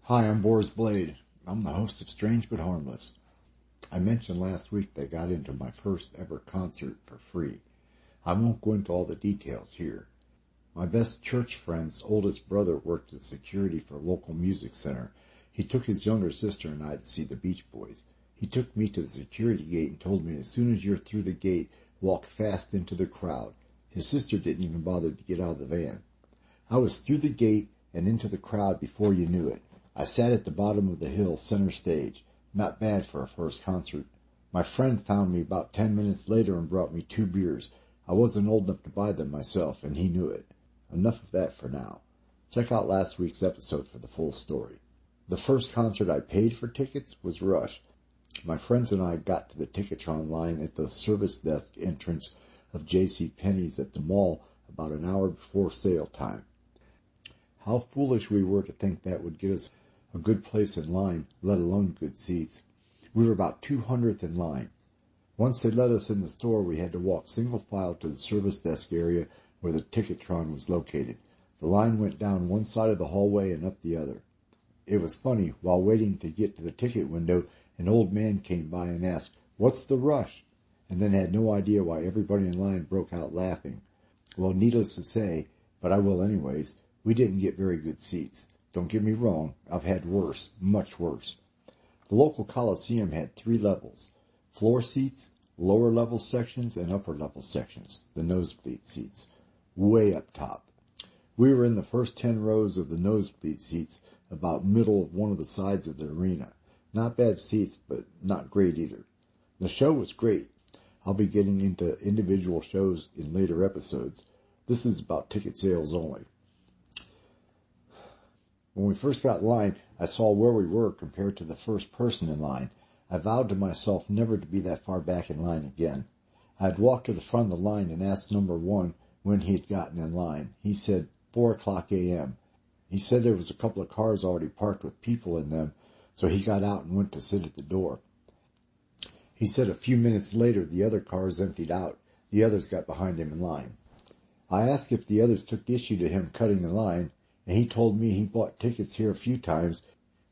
Hi, I'm Boris Blade. I'm the host of Strange But Harmless. I mentioned last week that I got into my first ever concert for free. I won't go into all the details here. My best church friend's oldest brother worked as security for a local music center. He took his younger sister and I to see the Beach Boys. He took me to the security gate and told me as soon as you're through the gate, walk fast into the crowd. His sister didn't even bother to get out of the van. I was through the gate and into the crowd before you knew it. I sat at the bottom of the hill, center stage. Not bad for a first concert. My friend found me about 10 minutes later and brought me 2 beers. I wasn't old enough to buy them myself, and he knew it. Enough of that for now. Check out last week's episode for the full story. The first concert I paid for tickets was Rush. My friends and I got to the Ticketron line at the service desk entrance of J.C. Penney's at the mall about an hour before sale time. How foolish we were to think that would get us a good place in line, let alone good seats. We were about 200th in line. Once they let us in the store, we had to walk single file to the service desk area where the Ticketron was located. The line went down one side of the hallway and up the other. It was funny, while waiting to get to the ticket window, an old man came by and asked, "What's the rush?" and then had no idea why everybody in line broke out laughing. Well, needless to say, but I will anyways, we didn't get very good seats. Don't get me wrong, I've had worse, much worse. The local Coliseum had 3 levels: floor seats, lower level sections, and upper level sections, the nosebleed seats, way up top. We were in the first 10 rows of the nosebleed seats, about middle of one of the sides of the arena. Not bad seats, but not great either. The show was great. I'll be getting into individual shows in later episodes. This is about ticket sales only. When we first got in line, I saw where we were compared to the first person in line. I vowed to myself never to be that far back in line again. I had walked to the front of the line and asked number 1 when he had gotten in line. He said 4 o'clock a.m. He said there was a couple of cars already parked with people in them, so he got out and went to sit at the door. He said a few minutes later the other cars emptied out. The others got behind him in line. I asked if the others took issue to him cutting the line, and he told me he bought tickets here a few times,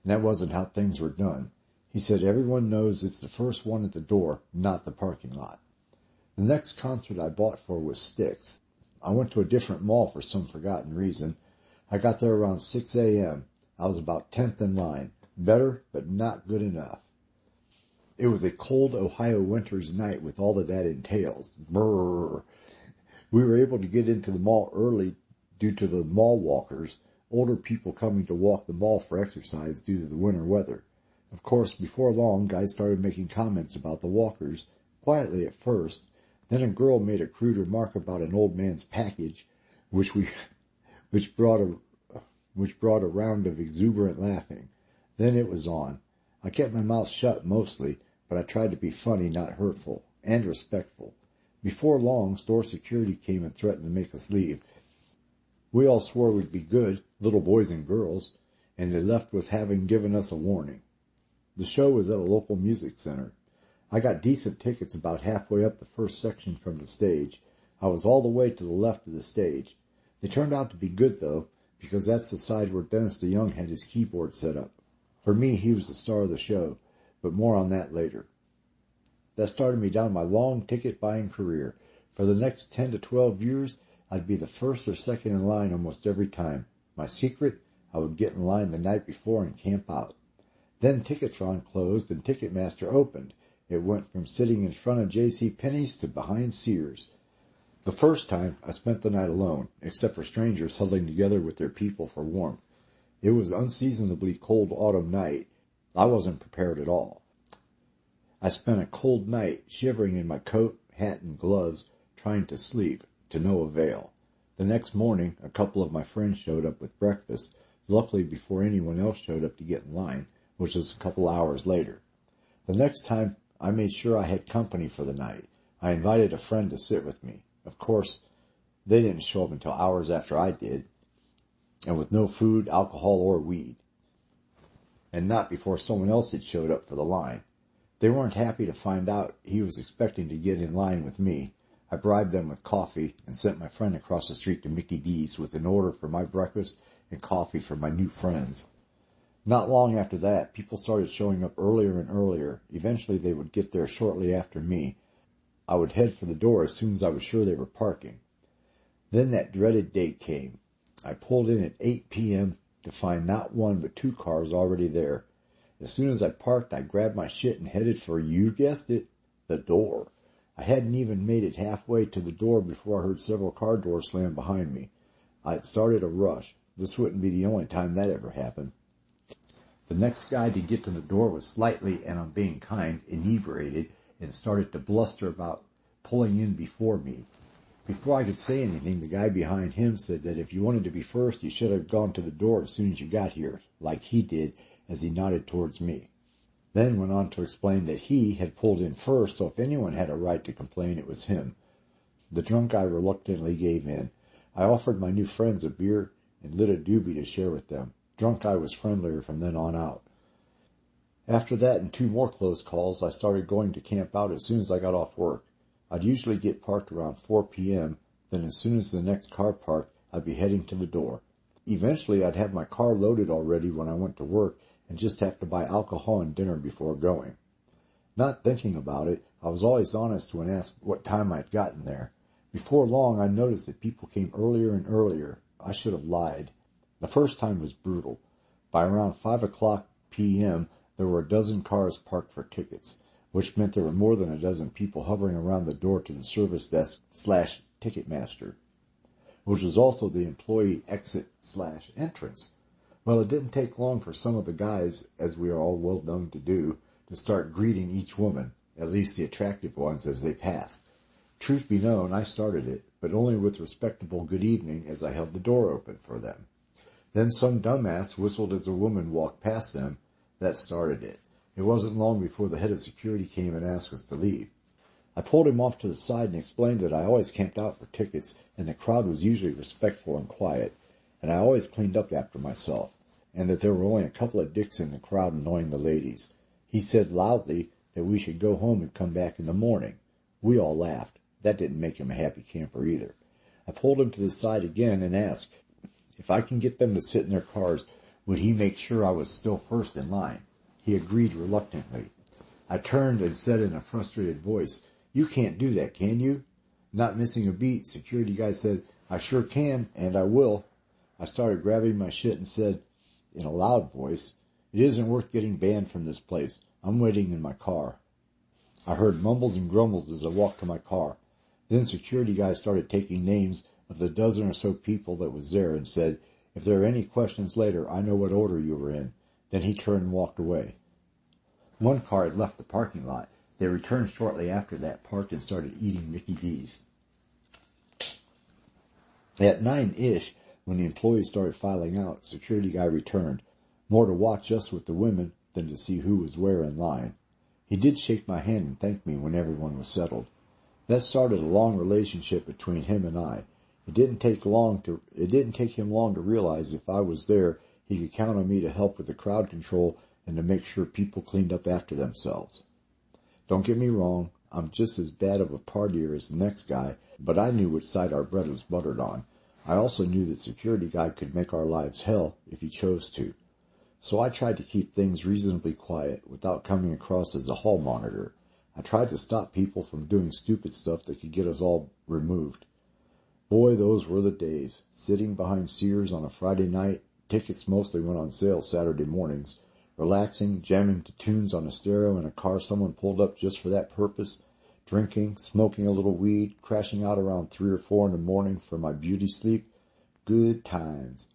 and that wasn't how things were done. He said everyone knows it's the first one at the door, not the parking lot. The next concert I bought for was Styx. I went to a different mall for some forgotten reason. I got there around 6 a.m. I was about 10th in line. Better, but not good enough. It was a cold Ohio winter's night with all that entails. Brrr. We were able to get into the mall early due to the mall walkers, older people coming to walk the mall for exercise due to the winter weather. Of course, before long, guys started making comments about the walkers, quietly at first. Then a girl made a crude remark about an old man's package, which brought a round of exuberant laughing. Then it was on. I kept my mouth shut mostly, but I tried to be funny, not hurtful, and respectful. Before long, store security came and threatened to make us leave. We all swore we'd be good, little boys and girls, and they left with having given us a warning. The show was at a local music center. I got decent tickets about halfway up the first section from the stage. I was all the way to the left of the stage. They turned out to be good, though, because that's the side where Dennis DeYoung had his keyboard set up. For me, he was the star of the show, but more on that later. That started me down my long ticket-buying career. For the next 10 to 12 years, I'd be the first or second in line almost every time. My secret? I would get in line the night before and camp out. Then Ticketron closed and Ticketmaster opened. It went from sitting in front of J.C. Penney's to behind Sears. The first time, I spent the night alone, except for strangers huddling together with their people for warmth. It was an unseasonably cold autumn night. I wasn't prepared at all. I spent a cold night shivering in my coat, hat, and gloves, trying to sleep, to no avail. The next morning, a couple of my friends showed up with breakfast, luckily before anyone else showed up to get in line, which was a couple hours later. The next time, I made sure I had company for the night. I invited a friend to sit with me. Of course, they didn't show up until hours after I did, and with no food, alcohol, or weed. And not before someone else had showed up for the line. They weren't happy to find out he was expecting to get in line with me. I bribed them with coffee and sent my friend across the street to Mickey D's with an order for my breakfast and coffee for my new friends. Not long after that, people started showing up earlier and earlier. Eventually they would get there shortly after me. I would head for the door as soon as I was sure they were parking. Then that dreaded day came. I pulled in at 8 p.m. to find not one but two cars already there. As soon as I parked, I grabbed my shit and headed for, you guessed it, the door. I hadn't even made it halfway to the door before I heard several car doors slam behind me. I had started a rush. This wouldn't be the only time that ever happened. The next guy to get to the door was slightly, and I'm being kind, inebriated, and started to bluster about pulling in before me. Before I could say anything, the guy behind him said that if you wanted to be first, you should have gone to the door as soon as you got here, like he did, as he nodded towards me. Then went on to explain that he had pulled in first, so if anyone had a right to complain, it was him. The drunk guy reluctantly gave in. I offered my new friends a beer and lit a doobie to share with them. Drunk guy was friendlier from then on out. After that and two more close calls, I started going to camp out as soon as I got off work. I'd usually get parked around 4 p.m., then as soon as the next car parked, I'd be heading to the door. Eventually, I'd have my car loaded already when I went to work and just have to buy alcohol and dinner before going. Not thinking about it, I was always honest when asked what time I'd gotten there. Before long, I noticed that people came earlier and earlier. I should have lied. The first time was brutal. By around 5 o'clock p.m., there were a dozen cars parked for tickets, which meant there were more than a dozen people hovering around the door to the service desk / Ticketmaster, which was also the employee exit / entrance. Well, it didn't take long for some of the guys, as we are all well known to do, to start greeting each woman, at least the attractive ones, as they passed. Truth be known, I started it, but only with respectable good evening as I held the door open for them. Then some dumbass whistled as a woman walked past them. That started it. It wasn't long before the head of security came and asked us to leave. I pulled him off to the side and explained that I always camped out for tickets, and the crowd was usually respectful and quiet, and I always cleaned up after myself, and that there were only a couple of dicks in the crowd annoying the ladies. He said loudly that we should go home and come back in the morning. We all laughed. That didn't make him a happy camper either. I pulled him to the side again and asked if I can get them to sit in their cars, would he make sure I was still first in line? He agreed reluctantly. I turned and said in a frustrated voice, "You can't do that, can you?" Not missing a beat, security guy said, "I sure can, and I will." I started grabbing my shit and said, in a loud voice, "It isn't worth getting banned from this place. I'm waiting in my car." I heard mumbles and grumbles as I walked to my car. Then security guy started taking names of the dozen or so people that was there and said, "If there are any questions later, I know what order you were in." Then he turned and walked away. One car had left the parking lot. They returned shortly after that, parked and started eating Mickey D's. At 9-ish, when the employees started filing out, security guy returned, more to watch us with the women than to see who was where in line. He did shake my hand and thank me when everyone was settled. That started a long relationship between him and I. It didn't take him long to realize if I was there, he could count on me to help with the crowd control and to make sure people cleaned up after themselves. Don't get me wrong, I'm just as bad of a partier as the next guy, but I knew which side our bread was buttered on. I also knew that security guy could make our lives hell if he chose to. So I tried to keep things reasonably quiet without coming across as a hall monitor. I tried to stop people from doing stupid stuff that could get us all removed. Boy, those were the days. Sitting behind Sears on a Friday night, tickets mostly went on sale Saturday mornings, relaxing, jamming to tunes on a stereo in a car someone pulled up just for that purpose, drinking, smoking a little weed, crashing out around 3 or 4 in the morning for my beauty sleep. Good times.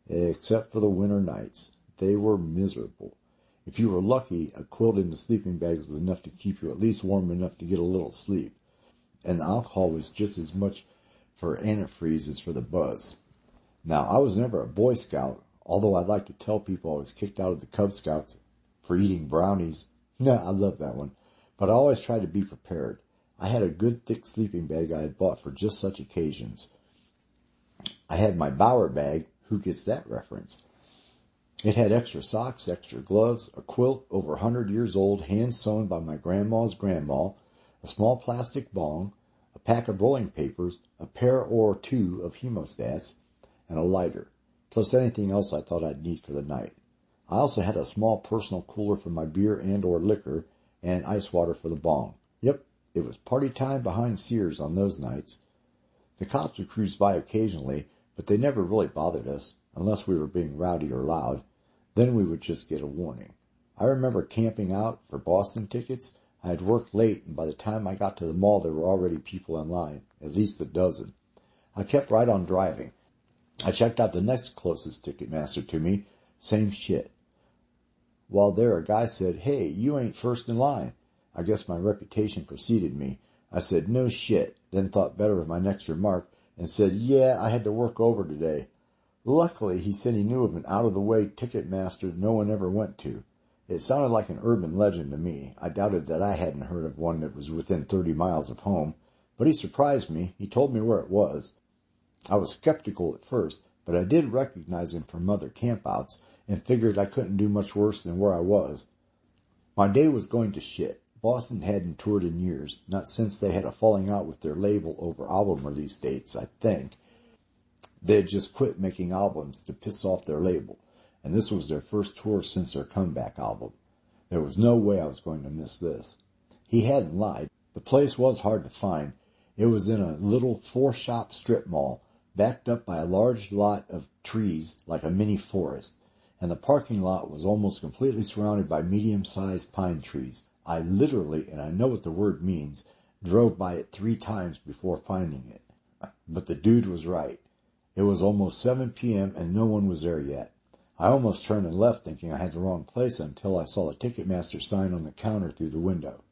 Except for the winter nights. They were miserable. If you were lucky, a quilt in the sleeping bag was enough to keep you at least warm enough to get a little sleep. And the alcohol was just as much for antifreeze as for the buzz. Now, I was never a Boy Scout, although I'd like to tell people I was kicked out of the Cub Scouts for eating brownies. I love that one. But I always tried to be prepared. I had a good thick sleeping bag I had bought for just such occasions. I had my Bauer bag. Who gets that reference? It had extra socks, extra gloves, a quilt over 100 years old, hand-sewn by my grandma's grandma, a small plastic bong, a pack of rolling papers, a pair or two of hemostats, and a lighter, plus anything else I thought I'd need for the night. I also had a small personal cooler for my beer and or liquor, and ice water for the bong. Yep, it was party time behind Sears on those nights. The cops would cruise by occasionally, but they never really bothered us, unless we were being rowdy or loud. Then we would just get a warning. I remember camping out for Boston tickets. I had worked late, and by the time I got to the mall, there were already people in line, at least a dozen. I kept right on driving. I checked out the next closest Ticketmaster to me. Same shit. While there, a guy said, "Hey, you ain't first in line." I guess my reputation preceded me. I said, "No shit," then thought better of my next remark and said, "Yeah, I had to work over today." Luckily, he said he knew of an out-of-the-way Ticketmaster no one ever went to. It sounded like an urban legend to me. I doubted that I hadn't heard of one that was within 30 miles of home. But he surprised me. He told me where it was. I was skeptical at first, but I did recognize him from other campouts and figured I couldn't do much worse than where I was. My day was going to shit. Boston hadn't toured in years, not since they had a falling out with their label over album release dates, I think. They had just quit making albums to piss off their label, and this was their first tour since their comeback album. There was no way I was going to miss this. He hadn't lied. The place was hard to find. It was in a little four-shop strip mall, backed up by a large lot of trees like a mini forest, and the parking lot was almost completely surrounded by medium-sized pine trees. I literally, and I know what the word means, drove by it 3 times before finding it. But the dude was right. It was almost 7 p.m. and no one was there yet. I almost turned and left thinking I had the wrong place until I saw the Ticketmaster sign on the counter through the window.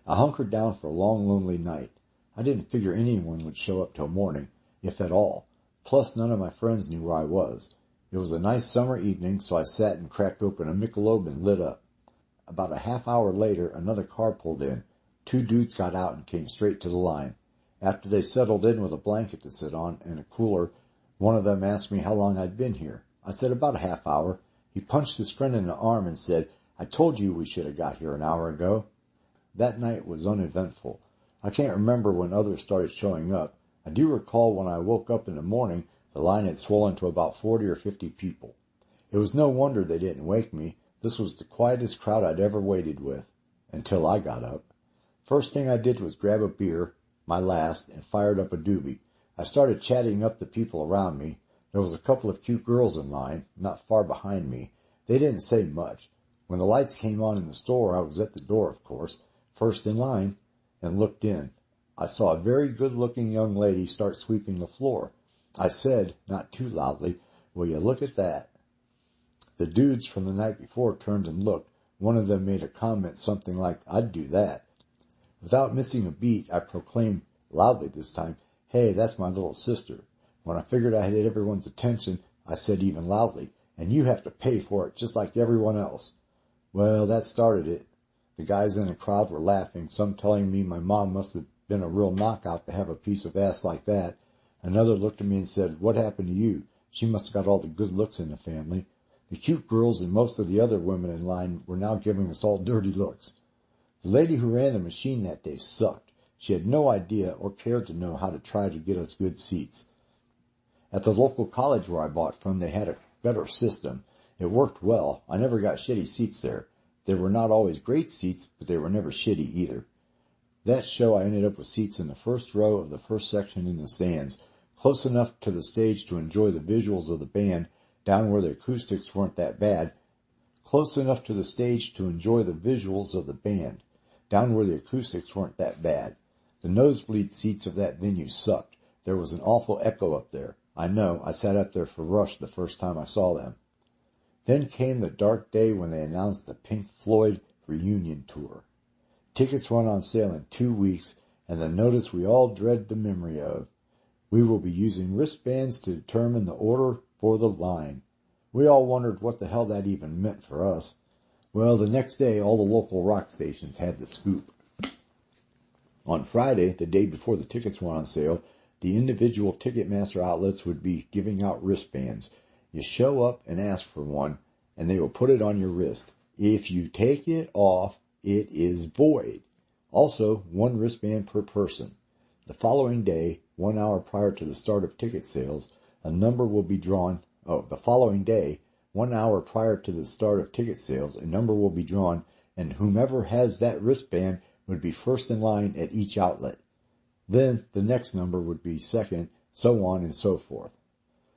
I hunkered down for a long, lonely night. I didn't figure anyone would show up till morning, if at all. Plus, none of my friends knew where I was. It was a nice summer evening, so I sat and cracked open a Michelob and lit up. About a half hour later, another car pulled in. 2 dudes got out and came straight to the line. After they settled in with a blanket to sit on and a cooler, one of them asked me how long I'd been here. I said about a half hour. He punched his friend in the arm and said, "I told you we should have got here an hour ago." That night was uneventful. I can't remember when others started showing up. I do recall when I woke up in the morning, the line had swollen to about 40 or 50 people. It was no wonder they didn't wake me. This was the quietest crowd I'd ever waited with, until I got up. First thing I did was grab a beer, my last, and fired up a doobie. I started chatting up the people around me. There was a couple of cute girls in line, not far behind me. They didn't say much. When the lights came on in the store, I was at the door, of course, first in line, and looked in. I saw a very good-looking young lady start sweeping the floor. I said, not too loudly, "Will you look at that?" The dudes from the night before turned and looked. One of them made a comment, something like, "I'd do that." Without missing a beat, I proclaimed, loudly this time, "Hey, that's my little sister." When I figured I had everyone's attention, I said even loudly, "And you have to pay for it, just like everyone else." Well, that started it. The guys in the crowd were laughing, some telling me my mom must have been a real knockout to have a piece of ass like that. Another looked at me and said, "What happened to you? She must have got all the good looks in the family." The cute girls and most of the other women in line were now giving us all dirty looks. The lady who ran the machine that day sucked. She had no idea or cared to know how to try to get us good seats. At the local college where I bought from, they had a better system. It worked well. I never got shitty seats there. They were not always great seats, but they were never shitty either. That show, I ended up with seats in the first row of the first section in the stands, close enough to the stage to enjoy the visuals of the band, down where the acoustics weren't that bad. Close enough to the stage to enjoy the visuals of the band, down where the acoustics weren't that bad. The nosebleed seats of that venue sucked. There was an awful echo up there. I know, I sat up there for Rush the first time I saw them. Then came the dark day when they announced the Pink Floyd reunion tour. Tickets went on sale in 2 weeks, and the notice we all dread the memory of. We will be using wristbands to determine the order for the line. We all wondered what the hell that even meant for us. Well, the next day, all the local rock stations had the scoop. On Friday, the day before the tickets went on sale, the individual Ticketmaster outlets would be giving out wristbands. You show up and ask for one, and they will put it on your wrist. If you take it off, it is void. Also, 1 wristband per person. The following day, 1 hour prior to the start of ticket sales, a number will be drawn. The following day, 1 hour prior to the start of ticket sales, a number will be drawn, and whomever has that wristband would be first in line at each outlet. Then the next number would be second, so on and so forth.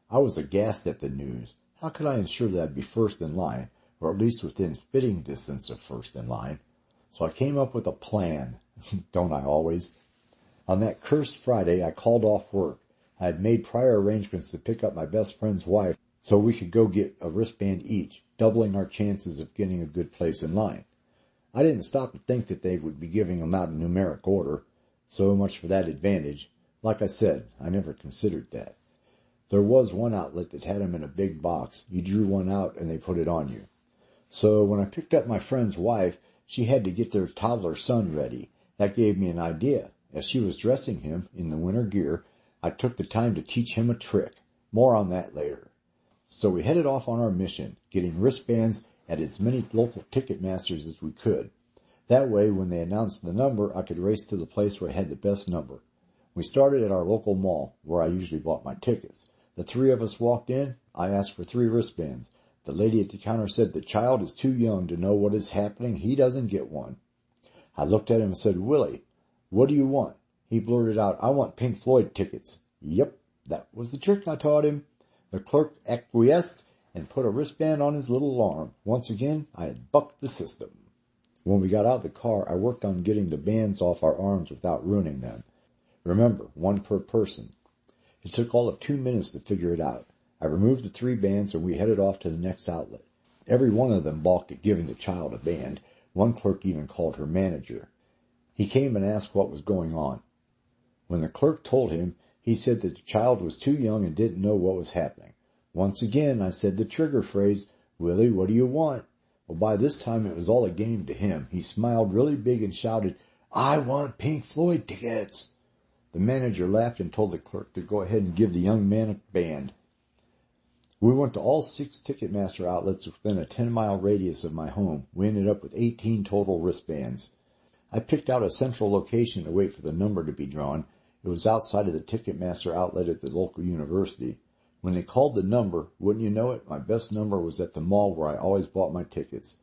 I was aghast at the news. How could I ensure that I'd be first in line, or at least within spitting distance of first in line? So I came up with a plan. Don't I always? On that cursed Friday, I called off work. I had made prior arrangements to pick up my best friend's wife so we could go get a wristband each, doubling our chances of getting a good place in line. I didn't stop to think that they would be giving them out in numeric order. So much for that advantage. Like I said, I never considered that. There was one outlet that had them in a big box. You drew one out and they put it on you. So when I picked up my friend's wife, she had to get their toddler son ready. That gave me an idea. As she was dressing him in the winter gear, I took the time to teach him a trick. More on that later. So we headed off on our mission, getting wristbands at as many local ticket masters as we could. That way, when they announced the number, I could race to the place where I had the best number. We started at our local mall, where I usually bought my tickets. The three of us walked in. I asked for 3 wristbands. The lady at the counter said the child is too young to know what is happening. He doesn't get one. I looked at him and said, Willie, what do you want? He blurted out, I want Pink Floyd tickets. Yep, that was the trick I taught him. The clerk acquiesced and put a wristband on his little arm. Once again, I had bucked the system. When we got out of the car, I worked on getting the bands off our arms without ruining them. Remember, 1 per person. It took all of 2 minutes to figure it out. I removed the 3 bands and we headed off to the next outlet. Every one of them balked at giving the child a band. One clerk even called her manager. He came and asked what was going on. When the clerk told him, he said that the child was too young and didn't know what was happening. Once again, I said the trigger phrase, Willie, what do you want? Well, by this time it was all a game to him. He smiled really big and shouted, I want Pink Floyd tickets. The manager laughed and told the clerk to go ahead and give the young man a band. We went to all 6 Ticketmaster outlets within a 10-mile radius of my home. We ended up with 18 total wristbands. I picked out a central location to wait for the number to be drawn. It was outside of the Ticketmaster outlet at the local university. When they called the number, wouldn't you know it, my best number was at the mall where I always bought my tickets.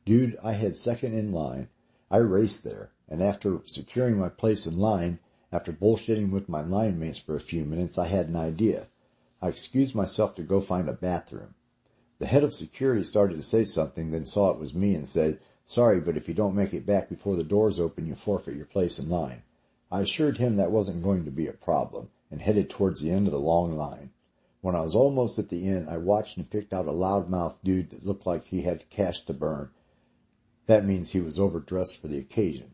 Dude, I had second in line. I raced there, and after securing my place in line, after bullshitting with my line mates for a few minutes, I had an idea. I excused myself to go find a bathroom. The head of security started to say something, then saw it was me and said, Sorry, but if you don't make it back before the doors open, you forfeit your place in line. I assured him that wasn't going to be a problem, and headed towards the end of the long line. When I was almost at the end, I watched and picked out a loudmouth dude that looked like he had cash to burn. That means he was overdressed for the occasion.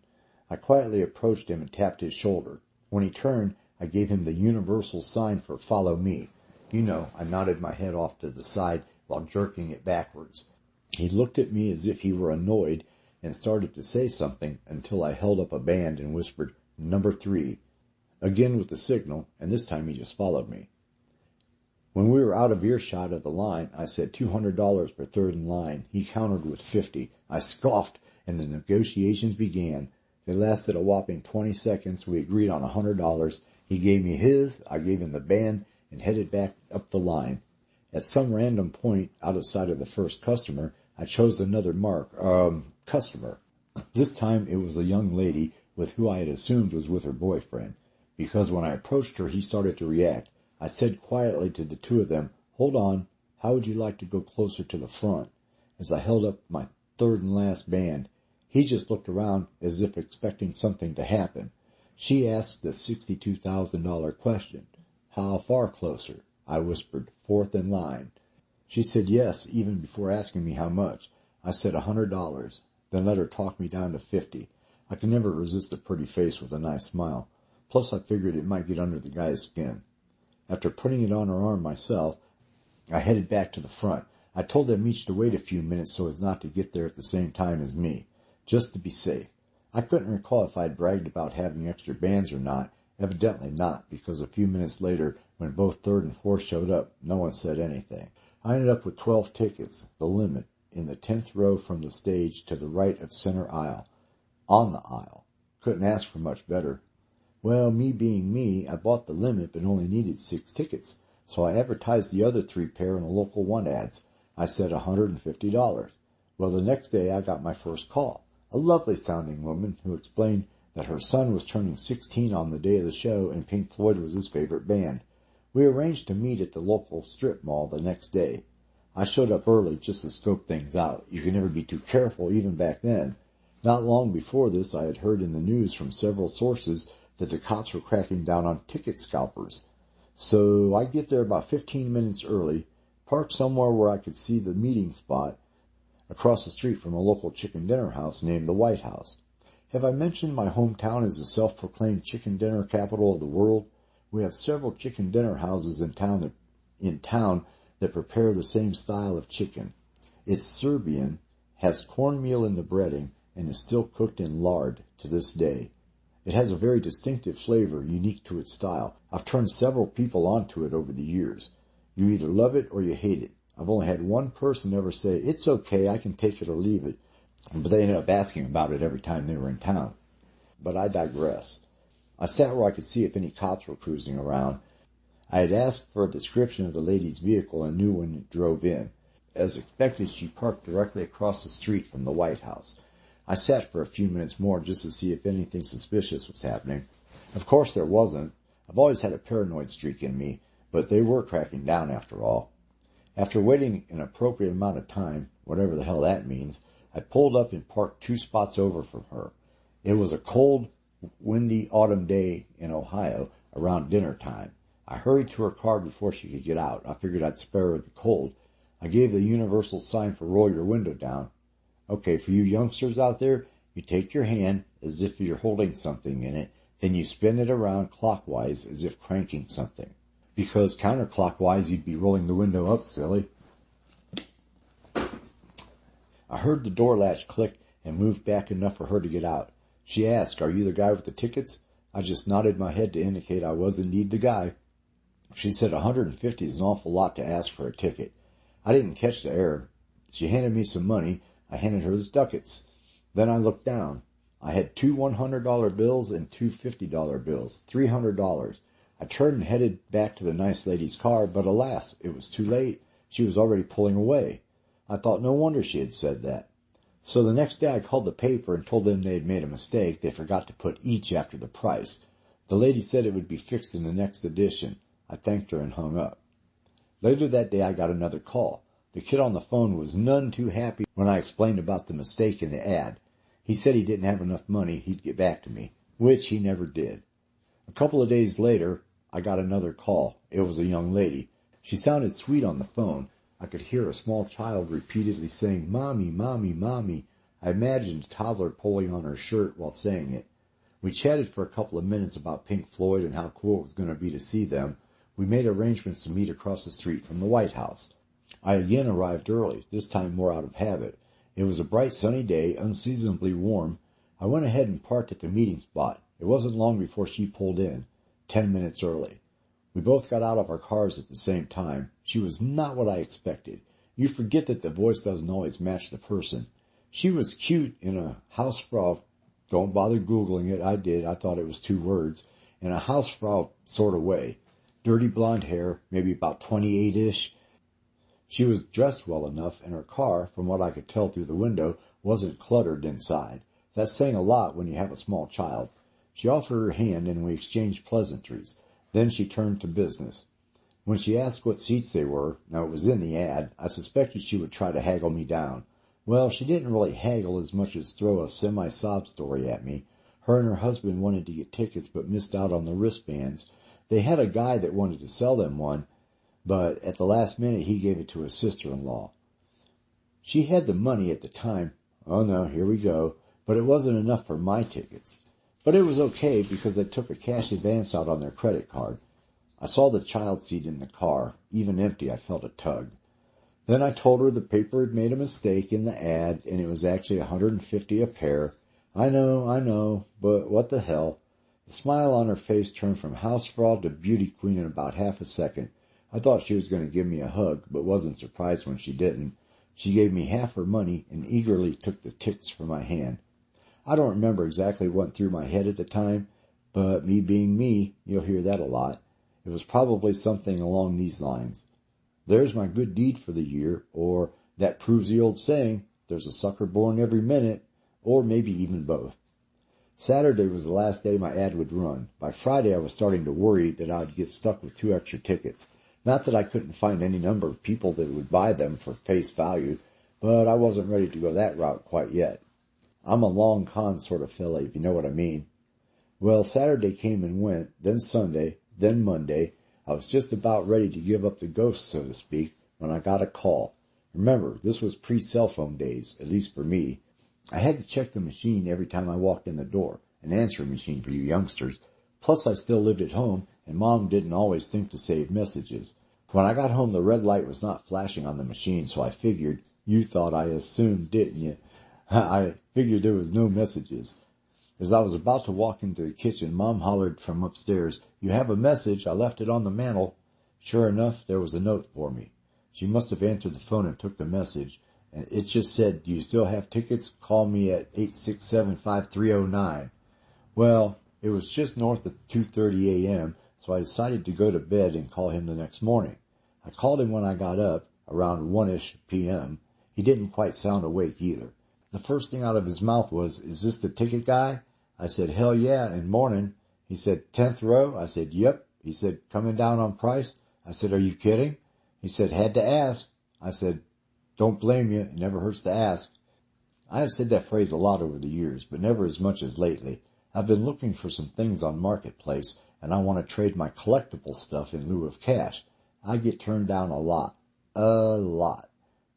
I quietly approached him and tapped his shoulder. When he turned, I gave him the universal sign for follow me. You know, I nodded my head off to the side while jerking it backwards. He looked at me as if he were annoyed and started to say something until I held up a band and whispered, Number 3. Again with the signal, and this time he just followed me. When we were out of earshot of the line, I said $200 for third in line. He countered with 50. I scoffed, and the negotiations began. They lasted a whopping 20 seconds. We agreed on $100. He gave me his, I gave him the band, and headed back up the line. At some random point, out of sight of the first customer, I chose another customer. This time it was a young lady with who I had assumed was with her boyfriend, because when I approached her, he started to react. I said quietly to the two of them, Hold on, how would you like to go closer to the front? As I held up my third and last band, he just looked around as if expecting something to happen. She asked the $62,000 question. How far closer? I whispered, fourth in line. She said yes, even before asking me how much. I said $100, then let her talk me down to 50. I could never resist a pretty face with a nice smile. Plus I figured it might get under the guy's skin. After putting it on her arm myself, I headed back to the front. I told them each to wait a few minutes so as not to get there at the same time as me, just to be safe. I couldn't recall if I had bragged about having extra bands or not. Evidently not, because a few minutes later, when both third and fourth showed up, no one said anything. I ended up with 12 tickets, the limit, in the 10th row from the stage to the right of center aisle. On the aisle. Couldn't ask for much better. Well, me being me, I bought the limit but only needed 6 tickets, so I advertised the other 3 pair in the local want ads. I said $150. Well, the next day I got my first call. A lovely sounding woman who explained that her son was turning 16 on the day of the show and Pink Floyd was his favorite band. We arranged to meet at the local strip mall the next day. I showed up early just to scope things out. You could never be too careful even back then. Not long before this, I had heard in the news from several sources that the cops were cracking down on ticket scalpers. So I get there about 15 minutes early, park somewhere where I could see the meeting spot, across the street from a local chicken dinner house named the White House. Have I mentioned my hometown is the self-proclaimed chicken dinner capital of the world? We have several chicken dinner houses in town that prepare the same style of chicken. It's Serbian, has cornmeal in the breading, and is still cooked in lard to this day. It has a very distinctive flavor, unique to its style. I've turned several people onto it over the years. You either love it or you hate it. I've only had one person ever say, "It's okay, I can take it or leave it," but they ended up asking about it every time they were in town. But I digress. I sat where I could see if any cops were cruising around. I had asked for a description of the lady's vehicle and knew when it drove in. As expected, she parked directly across the street from the White House. I sat for a few minutes more just to see if anything suspicious was happening. Of course there wasn't. I've always had a paranoid streak in me, but they were cracking down after all. After waiting an appropriate amount of time, whatever the hell that means, I pulled up and parked 2 spots over from her. It was a cold, windy autumn day in Ohio around dinner time. I hurried to her car before she could get out. I figured I'd spare her the cold. I gave the universal sign for roll your window down. Okay, for you youngsters out there, you take your hand as if you're holding something in it, then you spin it around clockwise as if cranking something. Because counterclockwise you'd be rolling the window up, silly. I heard the door latch click and moved back enough for her to get out. She asked, "Are you the guy with the tickets?" I just nodded my head to indicate I was indeed the guy. She said $150 is an awful lot to ask for a ticket. I didn't catch the error. She handed me some money. I handed her the ducats. Then I looked down. I had 2 $100 bills and 2 $50 bills, $300. I turned and headed back to the nice lady's car, but alas, it was too late. She was already pulling away. I thought no wonder she had said that. So the next day I called the paper and told them they had made a mistake. They forgot to put each after the price. The lady said it would be fixed in the next edition. I thanked her and hung up. Later that day I got another call. The kid on the phone was none too happy when I explained about the mistake in the ad. He said he didn't have enough money, he'd get back to me, which he never did. A couple of days later, I got another call. It was a young lady. She sounded sweet on the phone. I could hear a small child repeatedly saying, "Mommy, Mommy, Mommy." I imagined a toddler pulling on her shirt while saying it. We chatted for a couple of minutes about Pink Floyd and how cool it was going to be to see them. We made arrangements to meet across the street from the White House. I again arrived early, this time more out of habit. It was a bright sunny day, unseasonably warm. I went ahead and parked at the meeting spot. It wasn't long before she pulled in, 10 minutes early. We both got out of our cars at the same time. She was not what I expected. You forget that the voice doesn't always match the person. She was cute in a Hausfrau, don't bother Googling it, I did, I thought it was 2 words, in a Hausfrau sort of way. Dirty blonde hair, maybe about 28-ish. She was dressed well enough, and her car, from what I could tell through the window, wasn't cluttered inside. That's saying a lot when you have a small child. She offered her hand, and we exchanged pleasantries. Then she turned to business. When she asked what seats they were, now it was in the ad, I suspected she would try to haggle me down. Well, she didn't really haggle as much as throw a semi-sob story at me. Her and her husband wanted to get tickets but missed out on the wristbands. They had a guy that wanted to sell them one, but at the last minute he gave it to his sister-in-law. She had the money at the time. Oh no, here we go. But it wasn't enough for my tickets. But it was okay because they took a cash advance out on their credit card. I saw the child seat in the car. Even empty, I felt a tug. Then I told her the paper had made a mistake in the ad, and it was actually $150 a pair. I know, but what the hell? The smile on her face turned from Hausfrau to beauty queen in about half a second. I thought she was going to give me a hug, but wasn't surprised when she didn't. She gave me half her money and eagerly took the tickets from my hand. I don't remember exactly what went through my head at the time, but me being me, you'll hear that a lot. It was probably something along these lines. There's my good deed for the year, or that proves the old saying, there's a sucker born every minute, or maybe even both. Saturday was the last day my ad would run. By Friday I was starting to worry that I'd get stuck with 2 extra tickets. Not that I couldn't find any number of people that would buy them for face value, but I wasn't ready to go that route quite yet. I'm a long con sort of fella, if you know what I mean. Well, Saturday came and went, then Sunday, then Monday. I was just about ready to give up the ghost, so to speak, when I got a call. Remember, this was pre-cell phone days, at least for me. I had to check the machine every time I walked in the door, an answering machine for you youngsters. Plus, I still lived at home, and Mom didn't always think to save messages. When I got home, the red light was not flashing on the machine, so I figured, you thought I assumed, didn't you? I figured there was no messages. As I was about to walk into the kitchen, Mom hollered from upstairs, "You have a message. I left it on the mantel." Sure enough, there was a note for me. She must have answered the phone and took the message, and it just said, "Do you still have tickets? Call me at 867-5309. Well, it was just north of 2:30 a.m., so I decided to go to bed and call him the next morning. I called him when I got up, around 1-ish p.m. He didn't quite sound awake either. The first thing out of his mouth was, "Is this the ticket guy?" I said, "Hell yeah, and morning." He said, "10th row?" I said, "Yep." He said, "Coming down on price?" I said, "Are you kidding?" He said, "Had to ask." I said, "Don't blame you. It never hurts to ask." I have said that phrase a lot over the years, but never as much as lately. I've been looking for some things on Marketplace, and I want to trade my collectible stuff in lieu of cash. I get turned down a lot. A lot.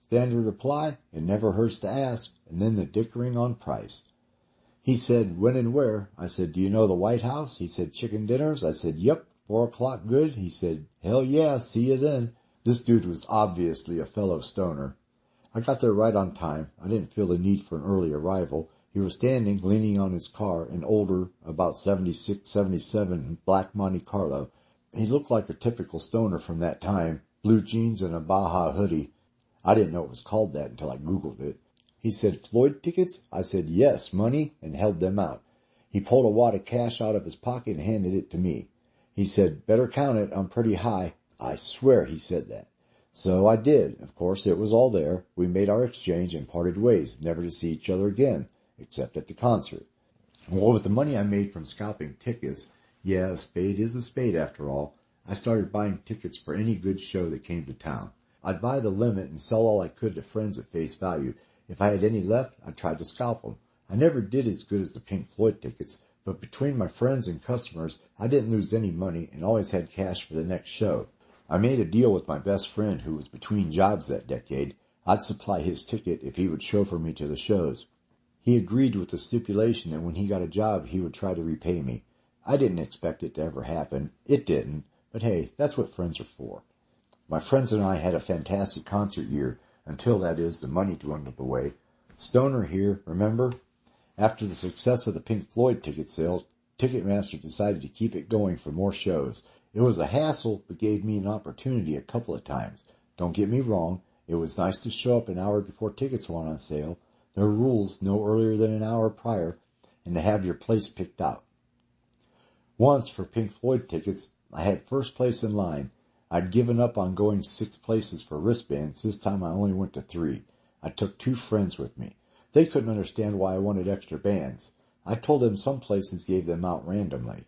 Standard reply, "It never hurts to ask," and then the dickering on price. He said, "When and where?" I said, "Do you know the White House?" He said, "Chicken dinners?" I said, "Yep, 4 o'clock good?" He said, "Hell yeah, see you then." This dude was obviously a fellow stoner. I got there right on time. I didn't feel the need for an early arrival. He was standing, leaning on his car, an older, about 76, 77, black Monte Carlo. He looked like a typical stoner from that time, blue jeans and a Baja hoodie. I didn't know it was called that until I Googled it. He said, "Floyd tickets?" I said, "Yes, money," and held them out. He pulled a wad of cash out of his pocket and handed it to me. He said, "Better count it, I'm pretty high." I swear he said that. So I did. Of course, it was all there. We made our exchange and parted ways, never to see each other again, except at the concert. Well, with the money I made from scalping tickets, yeah, a spade is a spade after all, I started buying tickets for any good show that came to town. I'd buy the limit and sell all I could to friends at face value. If I had any left, I tried to scalp them. I never did as good as the Pink Floyd tickets, but between my friends and customers, I didn't lose any money and always had cash for the next show. I made a deal with my best friend who was between jobs that decade. I'd supply his ticket if he would chauffeur me to the shows. He agreed with the stipulation that when he got a job, he would try to repay me. I didn't expect it to ever happen. It didn't, but hey, that's what friends are for. My friends and I had a fantastic concert year, until, that is, the money dwindled away. Stoner here, remember? After the success of the Pink Floyd ticket sales, Ticketmaster decided to keep it going for more shows. It was a hassle, but gave me an opportunity a couple of times. Don't get me wrong, it was nice to show up an hour before tickets went on sale. There were rules no earlier than an hour prior, and to have your place picked out. Once, for Pink Floyd tickets, I had first place in line. I'd given up on going 6 places for wristbands. This time I only went to 3. I took 2 friends with me. They couldn't understand why I wanted extra bands. I told them some places gave them out randomly.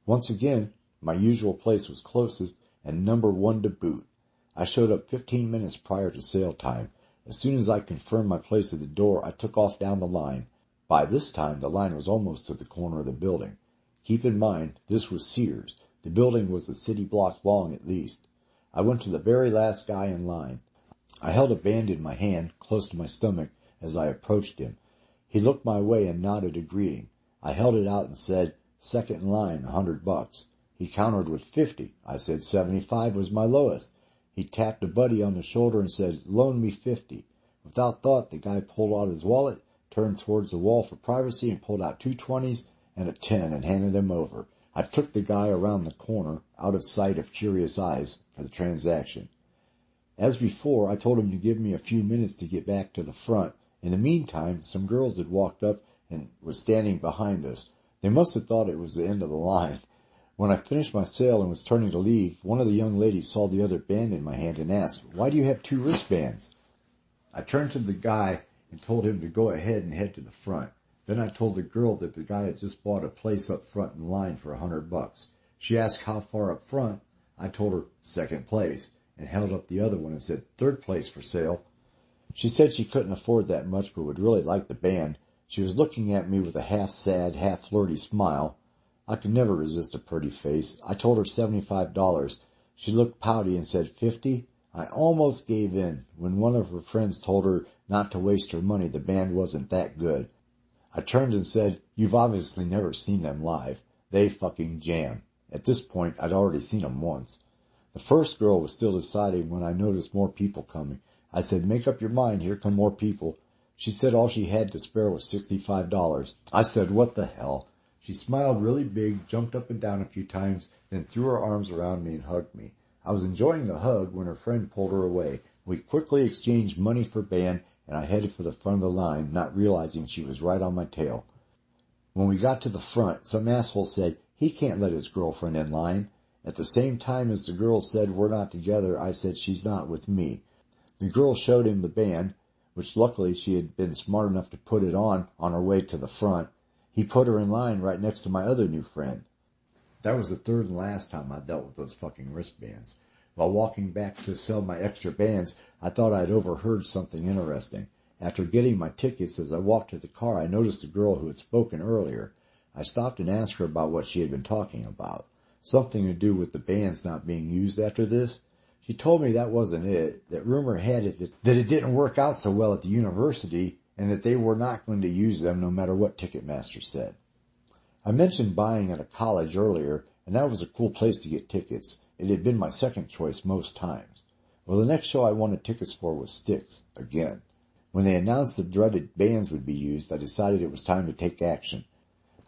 Once again, my usual place was closest and number 1 to boot. I showed up 15 minutes prior to sale time. As soon as I confirmed my place at the door, I took off down the line. By this time, the line was almost to the corner of the building. Keep in mind, this was Sears. The building was a city block long at least. I went to the very last guy in line. I held a band in my hand, close to my stomach, as I approached him. He looked my way and nodded a greeting. I held it out and said, "Second in line, $100. He countered with 50. I said 75 was my lowest. He tapped a buddy on the shoulder and said, "Loan me 50. Without thought, the guy pulled out his wallet, turned towards the wall for privacy, and pulled out 2 20s and a 10 and handed them over. I took the guy around the corner, out of sight of curious eyes, for the transaction. As before, I told him to give me a few minutes to get back to the front. In the meantime, some girls had walked up and was standing behind us. They must have thought it was the end of the line. When I finished my sale and was turning to leave, one of the young ladies saw the other band in my hand and asked, "Why do you have 2 wristbands?" I turned to the guy and told him to go ahead and head to the front. Then I told the girl that the guy had just bought a place up front in line for $100. She asked how far up front. I told her 2nd place and held up the other one and said 3rd place for sale. She said she couldn't afford that much but would really like the band. She was looking at me with a half sad, half flirty smile. I could never resist a pretty face. I told her $75. She looked pouty and said 50. I almost gave in when one of her friends told her not to waste her money. The band wasn't that good. I turned and said, "You've obviously never seen them live. They fucking jam." At this point, I'd already seen them once. The first girl was still deciding when I noticed more people coming. I said, "Make up your mind, here come more people." She said all she had to spare was $65. I said, "What the hell?" She smiled really big, jumped up and down a few times, then threw her arms around me and hugged me. I was enjoying the hug when her friend pulled her away. We quickly exchanged money for band, and I headed for the front of the line, not realizing she was right on my tail. When we got to the front, some asshole said he can't let his girlfriend in line. At the same time as the girl said we're not together, I said she's not with me. The girl showed him the band, which luckily she had been smart enough to put it on her way to the front. He put her in line right next to my other new friend. That was the 3rd and last time I dealt with those fucking wristbands. While walking back to sell my extra bands, I thought I'd overheard something interesting. After getting my tickets, as I walked to the car, I noticed the girl who had spoken earlier. I stopped and asked her about what she had been talking about. Something to do with the bands not being used after this. She told me that wasn't it, that rumor had it that it didn't work out so well at the university, and that they were not going to use them no matter what Ticketmaster said. I mentioned buying at a college earlier, and that was a cool place to get tickets. It had been my second choice most times. Well, the next show I wanted tickets for was Styx, again. When they announced the dreaded bands would be used, I decided it was time to take action.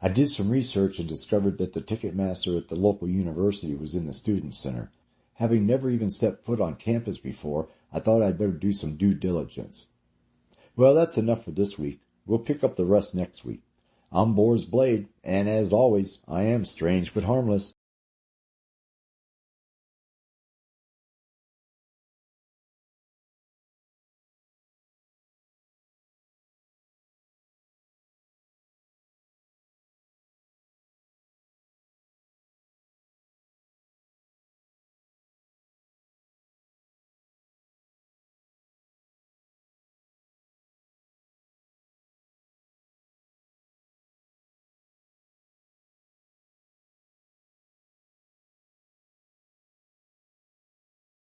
I did some research and discovered that the Ticketmaster at the local university was in the Student Center. Having never even stepped foot on campus before, I thought I'd better do some due diligence. Well, that's enough for this week. We'll pick up the rest next week. I'm Boris Blade, and as always, I am strange but harmless.